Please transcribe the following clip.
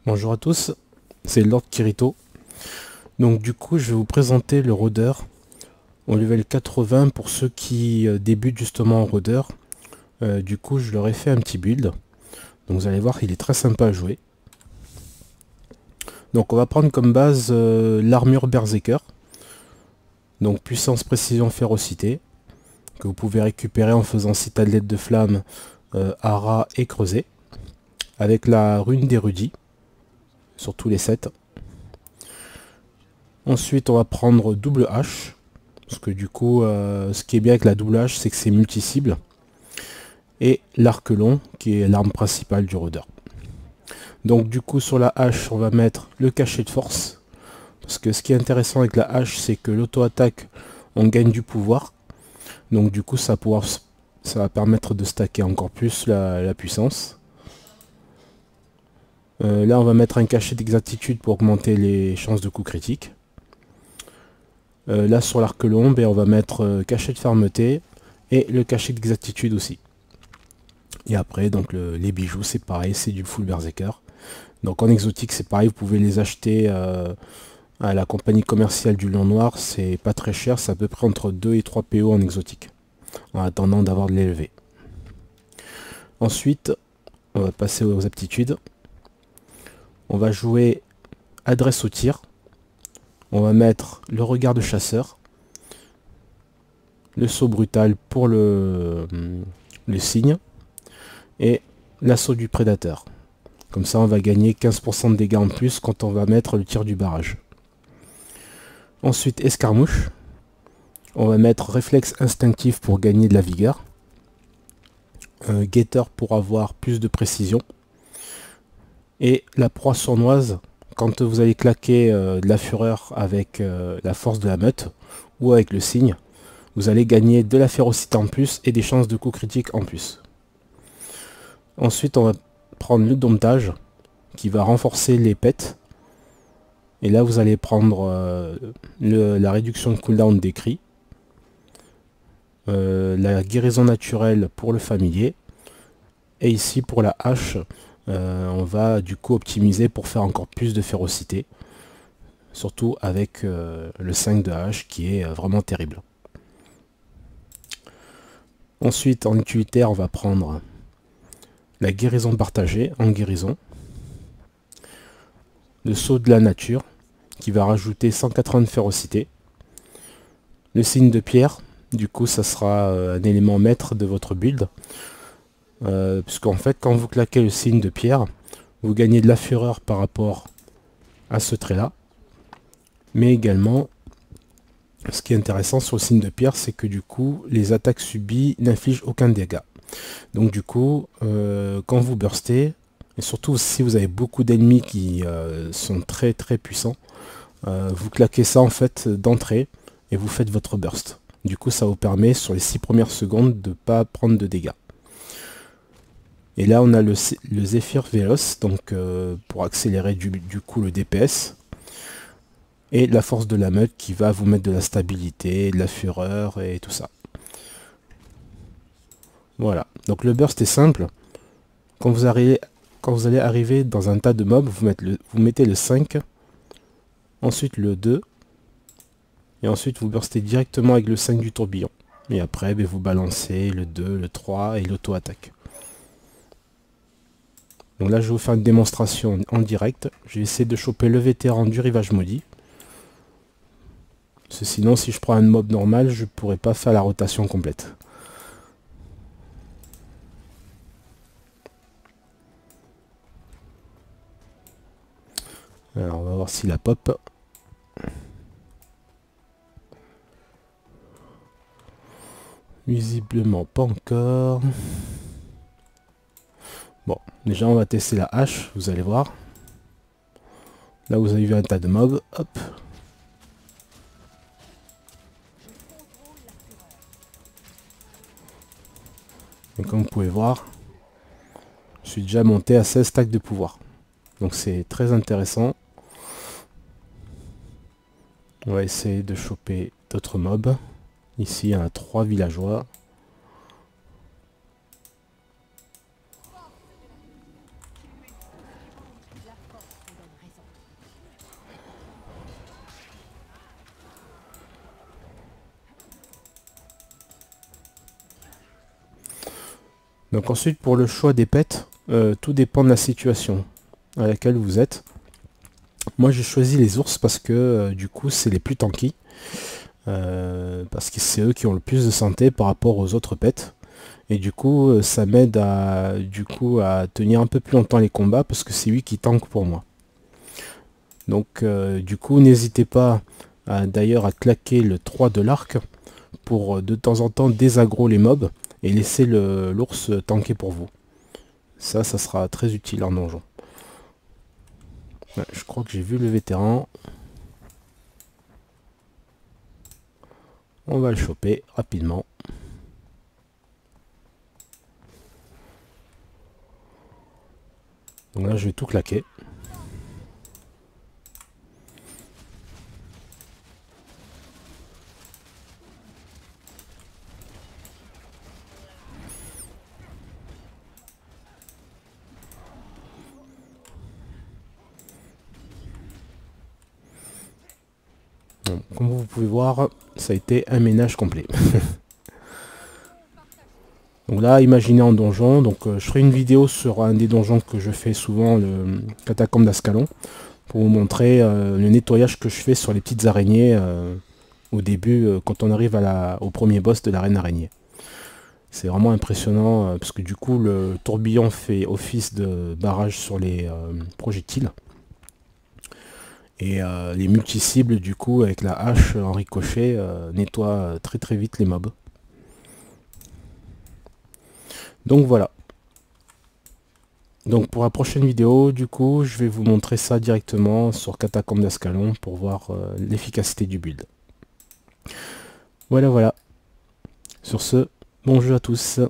Bonjour à tous, c'est Lord Kirito. Donc du coup je vais vous présenter le rôdeur au level 80 pour ceux qui débutent justement en rôdeur. Du coup je leur ai fait un petit build. Donc vous allez voir, il est très sympa à jouer. Donc on va prendre comme base l'armure Berserker. Donc puissance, précision, férocité. Que vous pouvez récupérer en faisant citadelle de flamme, hara et creuset. Avec la rune d'érudit sur tous les sets. Ensuite on va prendre double hache. Parce que du coup, ce qui est bien avec la double hache, c'est que c'est multi-cible. Et l'arc long, qui est l'arme principale du rôdeur. Donc du coup, sur la hache, on va mettre le cachet de force. Parce que ce qui est intéressant avec la hache, c'est que l'auto-attaque, on gagne du pouvoir. Donc du coup, ça va permettre de stacker encore plus la puissance. Là, on va mettre un cachet d'exactitude pour augmenter les chances de coup critique. Là, sur l'arc long, on va mettre cachet de fermeté et le cachet d'exactitude aussi. Et après, donc les bijoux, c'est pareil, c'est du full berserker. Donc en exotique, c'est pareil, vous pouvez les acheter à la compagnie commerciale du Lion Noir. C'est pas très cher, c'est à peu près entre 2 et 3 PO en exotique, en attendant d'avoir de l'élevé. Ensuite, on va passer aux aptitudes. On va jouer adresse au tir. On va mettre le regard de chasseur. Le saut brutal pour le signe. Et l'assaut du prédateur. Comme ça, on va gagner 15% de dégâts en plus quand on va mettre le tir du barrage. Ensuite, escarmouche. On va mettre réflexe instinctif pour gagner de la vigueur. Guetteur pour avoir plus de précision. Et la proie sournoise, quand vous allez claquer de la fureur avec la force de la meute ou avec le signe, vous allez gagner de la férocité en plus et des chances de coup critique en plus. Ensuite, on va prendre le domptage qui va renforcer les pets. Et là, vous allez prendre la réduction de cooldown des cris, la guérison naturelle pour le familier. Et ici, pour la hache, on va du coup optimiser pour faire encore plus de férocité. Surtout avec le 5 de hache qui est vraiment terrible. Ensuite, en utilitaire, on va prendre la guérison partagée en guérison. Le saut de la nature qui va rajouter 180 de férocité. Le signe de pierre, du coup ça sera un élément maître de votre build. Puisqu'en fait quand vous claquez le signe de pierre, vous gagnez de la fureur par rapport à ce trait là. Mais également, ce qui est intéressant sur le signe de pierre, c'est que du coup les attaques subies n'infligent aucun dégât. Donc du coup, quand vous burstez, et surtout si vous avez beaucoup d'ennemis qui sont très puissants, vous claquez ça en fait d'entrée et vous faites votre burst. Du coup ça vous permet sur les 6 premières secondes de ne pas prendre de dégâts. Et là on a le Zephyr Veloce, donc pour accélérer du coup le DPS. Et la force de la meute qui va vous mettre de la stabilité, de la fureur et tout ça. Voilà, donc le burst est simple. Quand vous allez arriver dans un tas de mobs, vous mettez le 5, ensuite le 2, et ensuite vous burstez directement avec le 5 du tourbillon. Et après, vous balancez le 2, le 3 et l'auto-attaque. Donc là, je vais vous faire une démonstration en direct. Je vais essayer de choper le vétéran du rivage maudit. Parce que sinon, si je prends un mob normal, je ne pourrais pas faire la rotation complète. Alors, on va voir si la pop. Visiblement pas encore. Bon, déjà on va tester la hache, vous allez voir. Là vous avez vu un tas de mobs, hop. Et comme vous pouvez voir, je suis déjà monté à 16 stacks de pouvoir. Donc c'est très intéressant. On va essayer de choper d'autres mobs. Ici il y a 3 villageois. Donc ensuite pour le choix des pets, tout dépend de la situation à laquelle vous êtes. Moi j'ai choisi les ours parce que du coup c'est les plus tanky. Parce que c'est eux qui ont le plus de santé par rapport aux autres pets. Et du coup ça m'aide à tenir un peu plus longtemps les combats parce que c'est lui qui tank pour moi. Donc du coup n'hésitez pas d'ailleurs à claquer le 3 de l'arc pour de temps en temps désaggro les mobs et laisser l'ours tanker pour vous. Ça sera très utile en donjon. Ouais, je crois que j'ai vu le vétéran. On va le choper rapidement. Donc là je vais tout claquer. Bon, comme vous pouvez voir, ça a été un ménage complet. Donc là, imaginez en donjon, donc je ferai une vidéo sur un des donjons que je fais souvent, le catacombe d'Ascalon, pour vous montrer le nettoyage que je fais sur les petites araignées au début, quand on arrive au premier boss de la reine araignée. C'est vraiment impressionnant, parce que du coup, le tourbillon fait office de barrage sur les projectiles. Et les multi-cibles, du coup, avec la hache en ricochet, nettoient très très vite les mobs. Donc voilà. Donc pour la prochaine vidéo, du coup, je vais vous montrer ça directement sur Catacombe d'Ascalon pour voir l'efficacité du build. Voilà, voilà. Sur ce, bon jeu à tous.